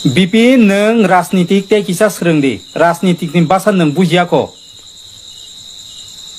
BP नों राजनीतिक ते किसा सोलोंदि राजनीतिकनि बासा नों बुजियाखौ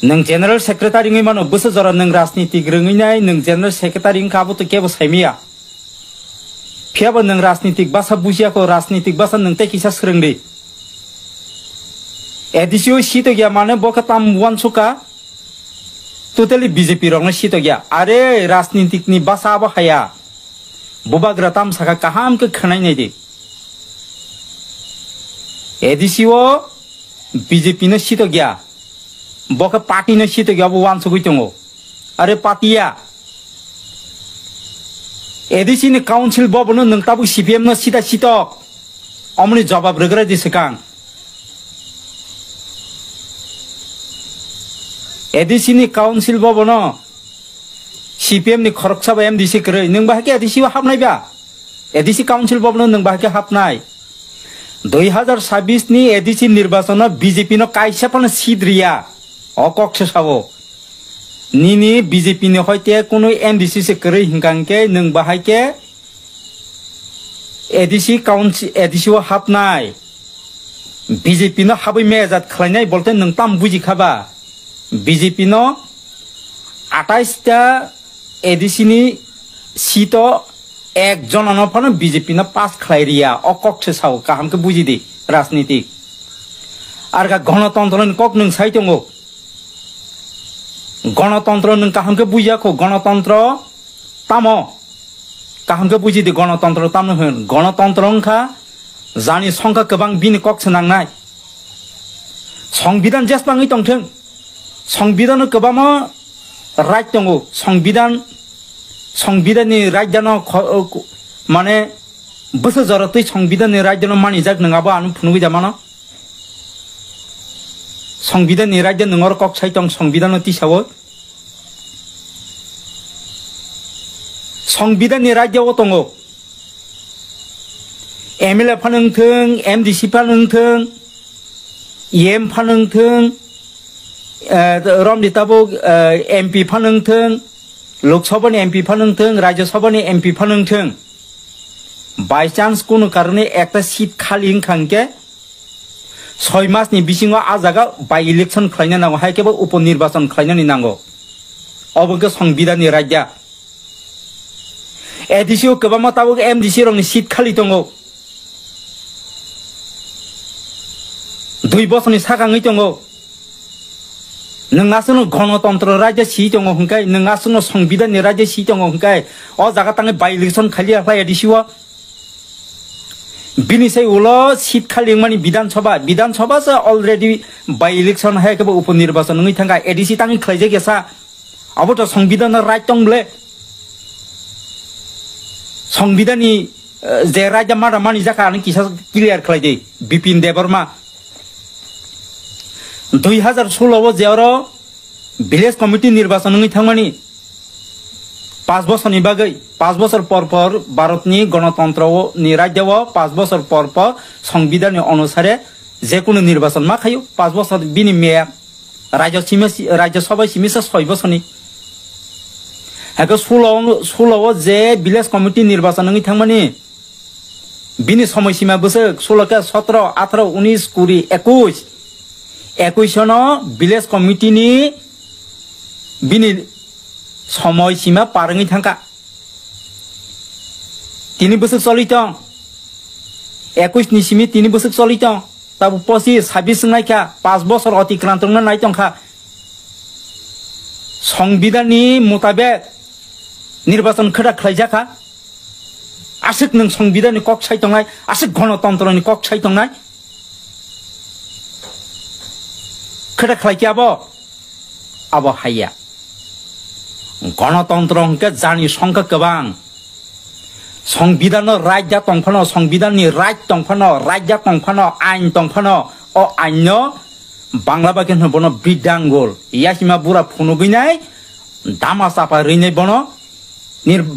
नों जेनेरेल सेक्रेटारि मानो बोसोर जरा नों राजनीतिक रोङैनाय नों जेनेरेल सेक्रेटारि काबो तो केबो साइमिया फियाबो नों राजनीतिक बासा बुजियाखौ राजनीतिक बासा नों ते किसा सोलोंदि एडिसियो सीट गया माने बका ताम वन सुका टोटली बीजेपी रंग सीट गया अरे राजनीतिक नि बासा बाहाया बुबाग्रा ताम साका कहाम के खनाय नहीं दे एडिसियो बीजेपी ने सीट गया बका पार्टी ने सीट गया वो वन सुकुई तंगो अरे पार्टिया एडिसी ने काउंसिल बबनो नंताबु सीपीएम ने सीटा सीटक अमनि जवाब रगरा दिसकां एडिसी नि काउंसिल बबनो सीपीएम नि खरकसा एमडीसी करे नों बाहाके एडिसी हाबनाय बा एडिसी काउंसिल बबनो नों बाहाके हाबनाय 2026 नि एडिसी निर्वाचन बीजेपी नो काइसापन सिद्रिया अकक्ष सावो निनी बीजेपी ने होइते कोनो एमडीसी से करे हिंगांके नों बाहाके एडिसी काउंसिल एडिसी हाबनाय बीजेपी नो हाबै मेजात खलायनाय बोलते नों ताम बुजिखाबा बीजेपी नो 28 टा एडिसी नि सीटो एक जन फन बीजेपी नो पास खलायरिया अकक्ष साव काहाम के बुझी दे राजनीतिक आरगा गणतंत्र नि कक नों साइतंगो गणतंत्र नों काहाम के बुझियाखौ गणतंत्र तामो काहाम के बुझी दे गणतंत्र ताम होन गणतंत्र अंखा जानि संख्या गोबां बिनि कक्ष नांनाय संविधान जेसबाङै दंथों संविधान गोबां राइट दङ संविधाननि राइट दानो माने बोसोर जरतै संविधाननि राइट दानो मानि जाक नङाबा आनु फुनुगै जामानो संविधाननि राइट दानो नङर कक साइतं संविधान तिसावो संविधाननि राइट दाव दङ एमएलए फानोंथों एमडीसी फानोंथों एम फानोंथों रमदिताबो एमपी फानोंथों लोकसभानि एमपी फानोंथों राज्यसभानि एमपी फानोंथों बाय चान्स कोनो कारणे एकटा सीट खाली हिंखांके 6 मासनि बिसिङाव आजागा बाय इलेक्शन खालायनो नांगौ हायकेबो उपनिर्वाचन खालायनो नांगौ अबके संविधाननि रायजा एडिसिओ गोबां ताबो एमडीसी रंनि सीट खाली दङ 2 बोसोरनि सागाङै दङ नोंगासनो गणतंत्र राज्य सी दङ हंकाय नोंगासनो संविधाननि राज्य सी दङ हंकाय अ जागा ताङै बाय इलेक्शन खालि आफा एडिसिओ बिनिसाय उलो सीट खालि मानि विधानसभा से अलरेडी बाय इलेक्शन हायकेबो उपनिर्वाचन नङै थांगा एडिसी ताङै खालायजे गेसा अब तो संविधान राइट दंले संविधाननि जे राज्य मारा मानि जाका किसा क्लियर खालायदे बिपिन देबबर्मा 2016 जेरो विलेज कमिटी निर्वाचन नङै थांमानि 5 बोसोरनि बागै 5 बोसोर पर भारतनि गणतंत्रनि राज्यव 5 बोसोर पर संविधाननि अनुसारे जेकुनु निर्वाचन मा खायो 5 बोसोर बिनि मे राज्यसभा सिमिसा 6 बोसोरनि हाको 16 जे विलेज कमिटी निर्वाचन नङै थांमानि बिनि समय सीमा बोसोर 16 का 17 18 19 20 21 नो विलेज कमिटी नि बिनि समय सीमा पारङै थांका 3 बोसोर चलितं 21 नि सिमी 3 बोसोर चलितं तब 25 26 नायखा 5 बोसोर अतिक्रांत नायतंखा संविधाननि मुताबिक निर्वाचन खड़ा खालायजाखा आसिक नों संविधाननि कक साइतंनाय आसिक गणतंत्रनि कक साइतंनाय खड़ा खालायखियाबो अब हाया गणतंत्र हंके जानि संख्या गोबां संविधान राज्य दंफानो संविधाननि राइट दंफानो राज्य दंफानो आइन दंफानो अ आइनो बांला बागेन होबनो बिदांगल यासिमा बुरा फुनुगैनाय दामा सापा रैनाय बनो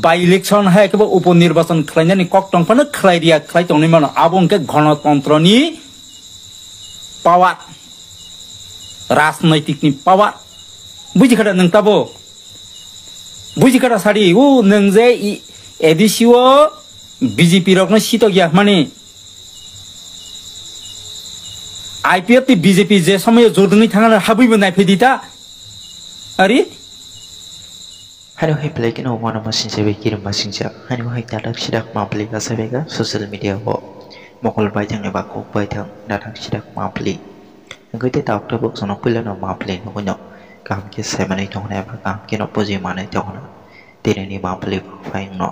बाय इलेक्शन हायकेबो उपनिर्वाचन खालायनायनि कक दंफानो खालायरिया खालायतंनि मानो आबंके गणतंत्रनि पावार राजनैतिकनि पावार बुजिखादा नोंताबो बुजिखादा सारि उ नों जे एडिसिओ बीजेपी रकनो सीट गया माने IPF ti BJP je samay jordungi thangana habui banai phedita ari Hanu hai play kino wana masin sebe kirim masin ja hanu hai dadak sidak mapli ka sebega social media bo mokol bai thang ne ba ko bai thang dadak sidak mapli ngai te tak to bok sono pula no mapli no ko kam ke semanai thong ne ba kam ke no poji manai thong na tene ni mapli phai no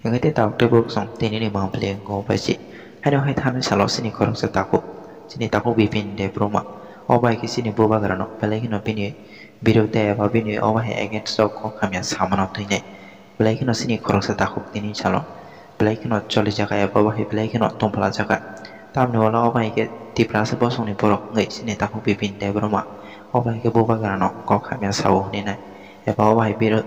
ngai te tak to bok song tene ni mapli ngo ba si hanu hai than salo sini korok se takuk sini takuk bipin de broma obai ki sini boba garano play kino pini বিরুদ্ধে বা বিনি অবাহে against ক খামিয়া সামানত থইনে ব্লাইকিনো সিনি খরকসা তাকুক দিনি চালো ব্লাইকিনো চলি জায়গা এবা বাহি ব্লাইকিনো তমফলা জায়গা তামনি ওলা অবাইকে তিপ্রাসে বসংনি বরক ngै সিনি তাকুক বিপিন দেব্রমা অবাইকে বোবা গারানো ক খামিয়া সাও নিনাই এবা অবাই বিরু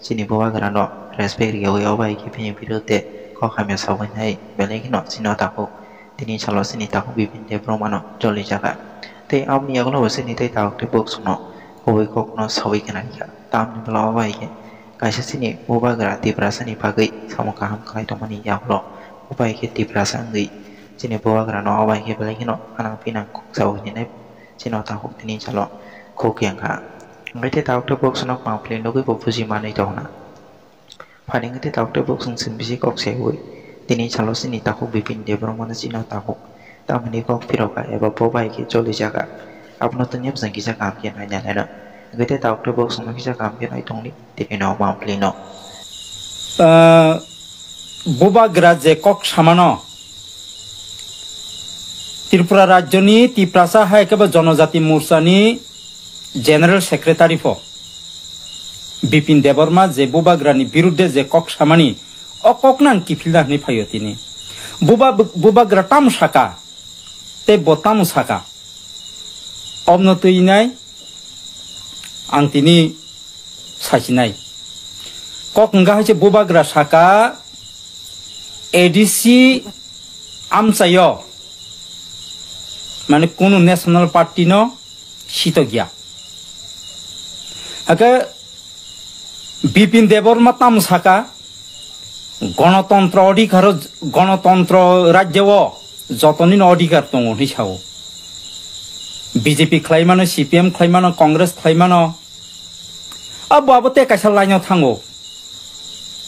সিনি বোবা গারানো রেসপেক্ট গেওই অবাইকে ফিনি বিরুদ্ধে ক খামিয়া সাও নাই ব্লাইকিনো সিনো তাকুক দিনি চালো সিনি তাকুক বিপিন দেব্রমানো চলি জায়গা তে আমনি আগলো সিনি তাই তাকুক বকসনো Oi kok no sawi kena ika tam ni belawa bai ke kaisa sini uba gara ti prasa ni pagai sama kaham kai to mani ya lo ubai ke ti prasa ngi sini uba gara no ubai ke belai no anang pinang kok sawi ni nai sino ta kok tini chalo kok yang ka ngai te tauk te bok sonok ma plin no ko puji manai to na phani ngai te tauk te bok sung sin bisi kok se oi tini chalo sini ta kok bipin de bromana sino ta kok tamani kok piroka eba ubai ke choli jaga আপনো তো নিয়ম সংকি যা কাম কিয়া নাই জানে না গতে তাওক তো বক সময় কিয়া কাম কিয়া নাই তংনি তে নাও মামপ্লি ন বোবা গ্রাজে কক সামানো ত্রিপুরা রাজ্যনি তিপ্রাসা হাইকেবা জনজাতি মোর্চানি জেনারেল সেক্রেটারি ফ বিপিন দেববর্মা যে বোবাগ্রানি বিরুদ্ধে যে কক সামানি অককনাং কিফিলদানি ফাইও তিনি বোবাগ্রা তাম শাখা তে বতাম শাখা অবনতই নাই আং তিনি সাইছিনাই ককঙ্গা হইছে বোবাগ্রা শাখা এডিসি আমচায় মানে কোন ন্যাশনাল পার্টি ন শীত গিয়া আগে বিপিন দেববর্মা তাম শাখা গণতন্ত্র অধিকার গণতন্ত্র রাজ্য যতনি অধিকার দङ হিসাব BJP claimano CPM claimano Congress claimano abu abu te kaisa lainyo thango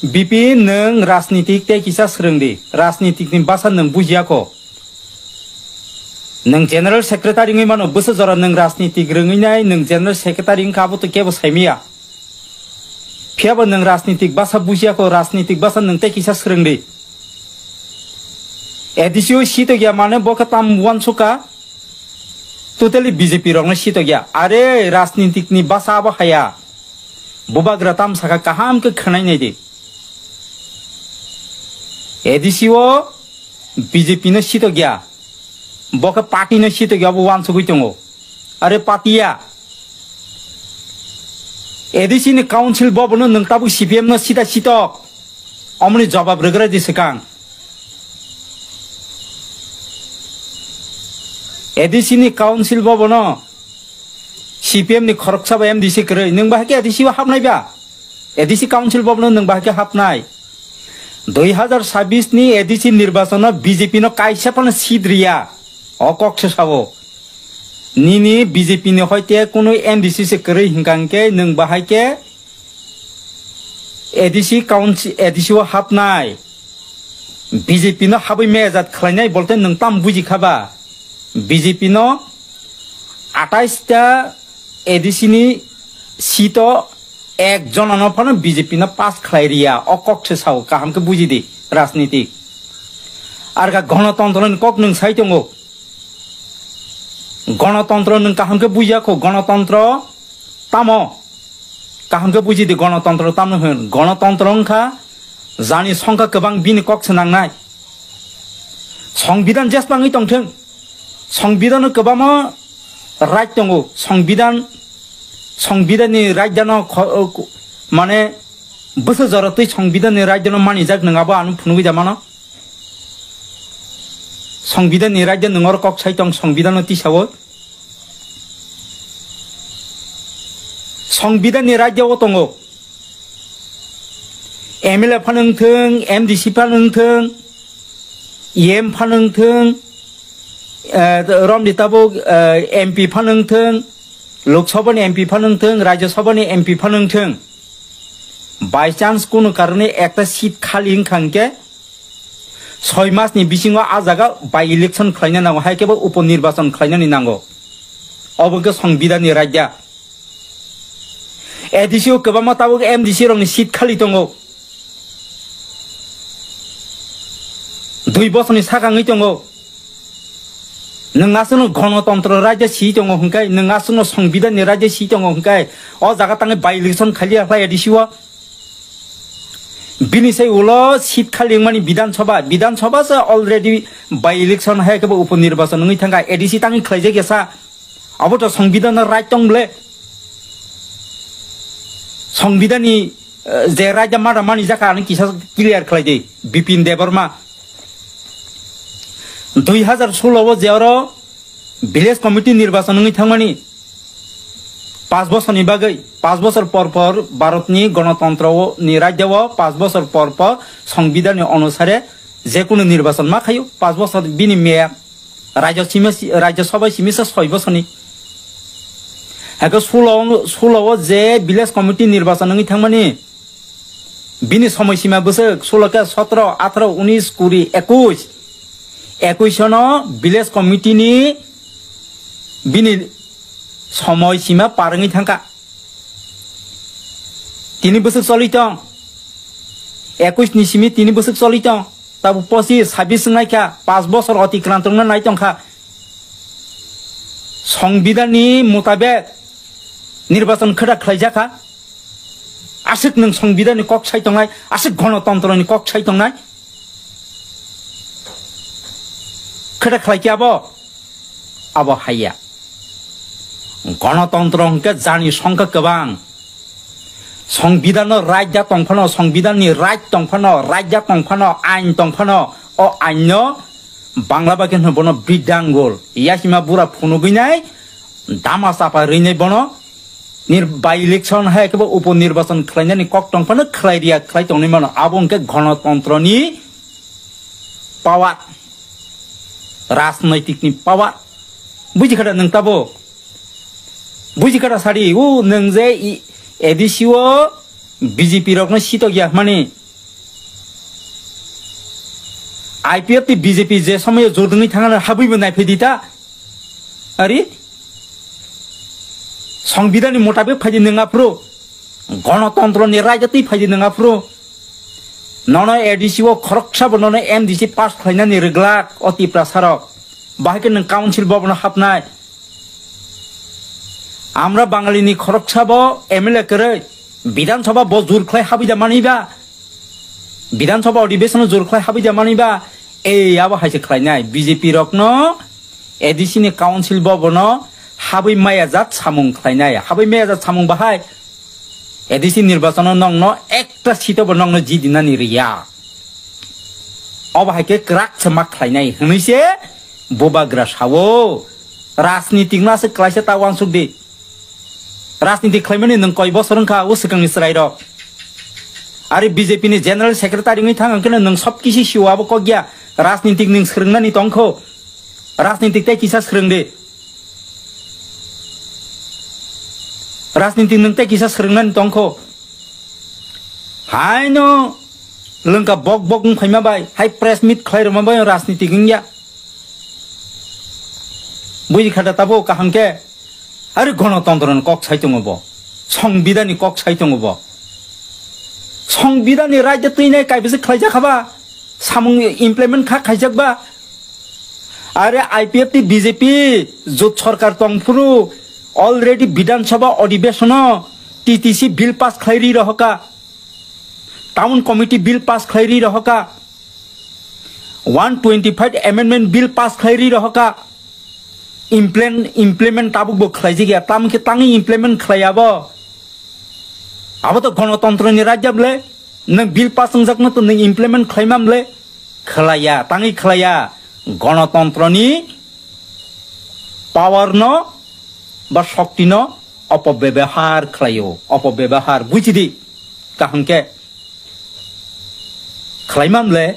BP nung rasnitik te kisa srengdi rasnitik ni basa nung bujiako nung general secretary ngi mano busa jora nung rasnitik rengi nai nung general secretary ng kabu to kebo saimia phiaba nung rasnitik basa bujiako rasnitik basa nung te kisa srengdi edisio shito gya mane boka tam wan suka totally BJP rong shito gya are राजनीतिक ni basa ba haya bobagra tam saka kaham ke khanai nei de edisio BJP no shito gya boka party no shito gya bo wan sugui tongo are patia edisi ni council bob no nang tabu CPM no sita sitok omni jawab regra di sekang ADC नि council बबनो CPM नि खरकसाबा MDC करे नों बाहाके ADC हाबनाय बा ADC council बबनो नों बाहाके हाबनाय 2026 नि एडिसी निर्वाचन BJP नो काइसापन सिद्रिया अकक्ष साबो निनि BJP नि हयते कोनो MDC से करे हिंगांके नों बाहाके एडिसी काउंसिल एडिसी हाबनाय BJP नो हाबै मेजात खलायनाय बोलते नों ताम बुजि खाबा BJP no 28টা এডিসি ni sito একজন অনফানো BJP no পাস খাইরিয়া অকক্ষ সাও কাহামকে বুঝি দি রাজনীতি আর গা গণতন্ত্র কক নং সাইতঙ্গো গণতন্ত্র নং কাহামকে বুঝিয়াখো গণতন্ত্র তামো কাহামকে বুঝি দি গণতন্ত্র তামনো হন গণতন্ত্র অংখা জানি সংখ্যা गोबां बिनि कक्स नांनाय संविधान जेसबाङै दंथों संविधान गोबां राइट दङ संविधाननि राइट जानो माने बोसोर जरतै संविधाननि राइट जानो मानिजाक नङाबा आनु फुनुगै जामानो संविधाननि राइट जानो नङर कक साइतं संविधान तिसावो संविधाननि राइट जाव दङ MLA फानोंथों MDC फानोंथों EM फानोंथों रमदि ताबो एमपि फानोंथों लोकसभानि एमपि फानोंथों राज्यसभानि एमपि फानोंथों बाई चान्स कोनो कारणे একটা সিট খালি খাंके 6 मासनि बिसिङाव आजागा बाई इलेक्शन खालायनो नांगौ हायकेबो उपनिर्वाचन खालायनो नांगौ अबके संविधाननि राज्या एडिसिओ गोबां ताबो एमडिसि रंनि सिट खालि दङ 2 बोसोरनि सागाङै दङ नोंगासोनो गणतन्त्र राज्य सि दङ हंखाय नोंगासोनो संविधाननि राज्य सि दङ हंखाय अ जागा ताङै बाई इलेक्शन खालि आफाय एडिसिओ बिनिसाय उलो सीट खाली मानी विधानसभा से ऑलरेडी बाई इलेक्शन है के उपनिर्वाचन नङै थांगा एडिसि ताङै खलायजे गेसा अब तो संविधान राइट दंले संविधाननि जे राज्य मारा मानि जाका आनि किसा क्लियर खलायदे बिपिन देबबर्मा 2016 जेरो विलेज कमिटी निर्वाचन नङै थांमानि 5 बोसोरनि बागै 5 बोसोर पर भारतनि गणतन्त्रनि राज्यआव 5 बोसोर पर संविधाननि अनुसारे जेकुनु निर्वाचन मा खायो 5 बोसोर बिनि मेया राज्यसभा सिमिसा 6 बोसोरनि हागो 16 जे विलेज कमिटी निर्वाचन नङै थांमानि बिनि समय सीमा बोसोर 16 के 17 18 19 20 21 सनो विलेज कमिटीनि बिनि समय सीमा पारङै थांका 3 बोसोर चलितं 21 नि सिमी 3 बोसोर चलितं ताबो 25 26 नायखा 5 बोसोर अतिक्रांत नायतंखा संविधाननि मुताबिक निर्वाचन खड़ा खलायजाखा आसिक नों संविधाननि कक सायतंनाय आसिक गणतन्त्रनि कक सायतंनाय खड़ा खलायखाबो आबो हाया गणतंत्र हंके जानि संख्या गोबां संविधान राज्य दंफानो संविधाननि राइट दंफानो राज्य दंफानो आइन दंफानो अ आइन बांला बागेन बनो बिदांगल यासिमा बुरा फुनुगैनाय दामा सापा रैनाय बनो बाई इलेक्शन है के उपनिर्वाचन खलायनायनि कक दंफानो खलायरिया खलायतंनि मानो आबंके गणतंत्रनि पावार राजनैतिकनि पावार बुजिखादा नोंताबो बुझिकाटा साड़ी वो नंजे एडिसिओ बीजेपी रखना सीट गया माने आईपीएफ ती बीजेपी जे समय जोड़नी थांगा हाबी में नहीं फेदिता अरे संविधान मुताबिक फायदे नंगा प्रो गणतंत्र नि राज्यति फायदे नंगा प्रो नन एडिसिओ खरकसा बनन एमडीसी पास खायना नि रेगला अति प्रसारक बाहायके नों काउन्सिल भवन हाबनाय আমরা বাঙালিনি খরকসাব এমএলএ করে বিধানসভা ব জোরখ্লাই হাবিজা মানিবা বিধানসভা অধিবেশন জোরখ্লাই হাবিজা মানিবা এই আবা হাইছে খাইনাই বিজেপি রকন এডিসিনি কাউন্সিল ভবন হাবি মায়াজাত সামুং খাইনাই হাবি মায়াজাত সামুং বাহাই এডিসি নির্বাচন নংন একটা সিট বনংন জি দিনানি রিয়া অবাহাইকে ক্রাক সমাক খাইনাই হনিছে बोबाग्रा सावो राजनीतिक नासो क्लाइसे तावां सुदि राजनीति खालामनानै नों कय बोसोर ओंखा उसुखांनि स्रायरो आरो बीजेपी नि जनरल सेक्रेटारि नि थांगांखनो नों सब किसि सिवाबो क गया राजनीतिक नों स्रोंनानै दंखो राजनीतिक ताय किसा स्रोंदे राजनीतिक नों ताय किसा स्रोंनानै दंखो हायनो लोंका बक बक फायमा बाय हाय प्रेस मिट खायरमा बाय राजनीतिक गया बुझि खादा ताबो काहांके आरो गणतन्त्रनि कक सायतंगबो संविधाननि कक सायतंगबो संविधाननि राज्य तैनाय कायबेसे खायजाखाबा सामुं इमप्लिमेन्ट खायजाकबा आरो आईपीएफ टी बीजेपी जुट सरकार तंफुरु अलरेडी विधानसभा अधिवेशन टीटीसी बिल पास खायरि रहका टाउन कमिटी बिल पास खायरि रहका 125 अमेंडमेंट बिल पास खायरि रहका इमप्लिमेंट ताबुक खायजे गया तामके तांगी इमप्लिमेंट खायाबो अब तो गणतंत्रनि राज्यबले नों बिल पास संजाकनो तो नों इमप्लिमेंट खायमामले खालाया तांगी खालाया गणतंत्रनि पावर न बा शक्ति न अपव्यवहार खालायो अपव्यवहार बुझिदि काहंके खायमामले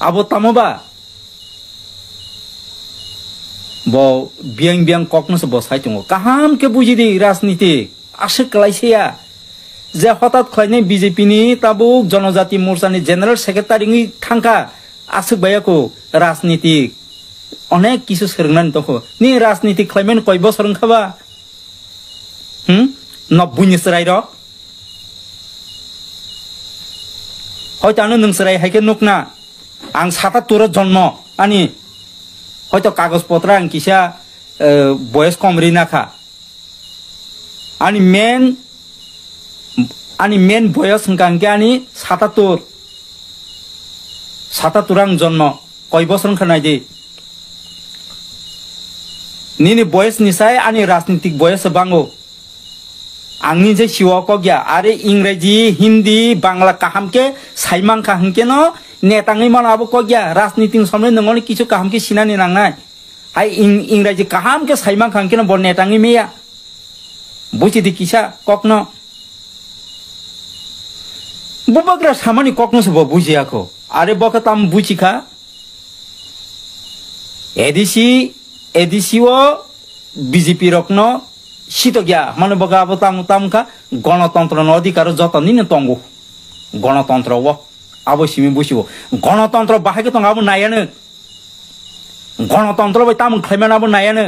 abo tamoba bo biang biang kokno se bo sai tungo kaham ke buji di রাজনীতি আসে কলাইছিয়া যে হঠাৎ খয়নে বিজেপি নি তাবুক জনজাতি মোর্চানি জেনারেল সেক্রেটারি নি থাঙ্কা আসে বাইয়াকো রাজনীতি অনেক কিছু সেরংনানি তখো নি রাজনীতি খাইমেন কয় বছর খাবা 90 ni serai ro হয়তো আনো নং সেরাই হাইকে নুকনা আং 77 জন্ম আনি হয়তো কাগজপত্র আং কিসা বয়স কম রিনাখা আনি মেন বয়স হংকাংকে আনি 77 আং জন্ম কয় বছর খানাই দে নিনি বয়স নিসাই আনি রাজনীতিক বয়স বাঙ্গো आंनि जे शिवक गया आरे इंग्रेजी हिंदी बांग्ला काहाम के साइमां काहाम के न नेतांगै मानाबो को गया राजनीति सामने नंगनि किछु काहाम के सिनानि नांनाय हाय इंग्रेजी काहाम के साइमां काहाम के न बर नेतांगै मेया बुझि दि किसा ककन बुबग्रा सामानि ककन सब बुझियाखो आरे बकताम बुझिखा एडिसी ओ BJP रकन Sito gya mana baga abo tamka গণতন্ত্র no অধিকার যতনি ne tongo গণতন্ত্র wo abo simi busibo গণতন্ত্র bahage tong abo nayane গণতন্ত্র bai tam khlaiman abo nayane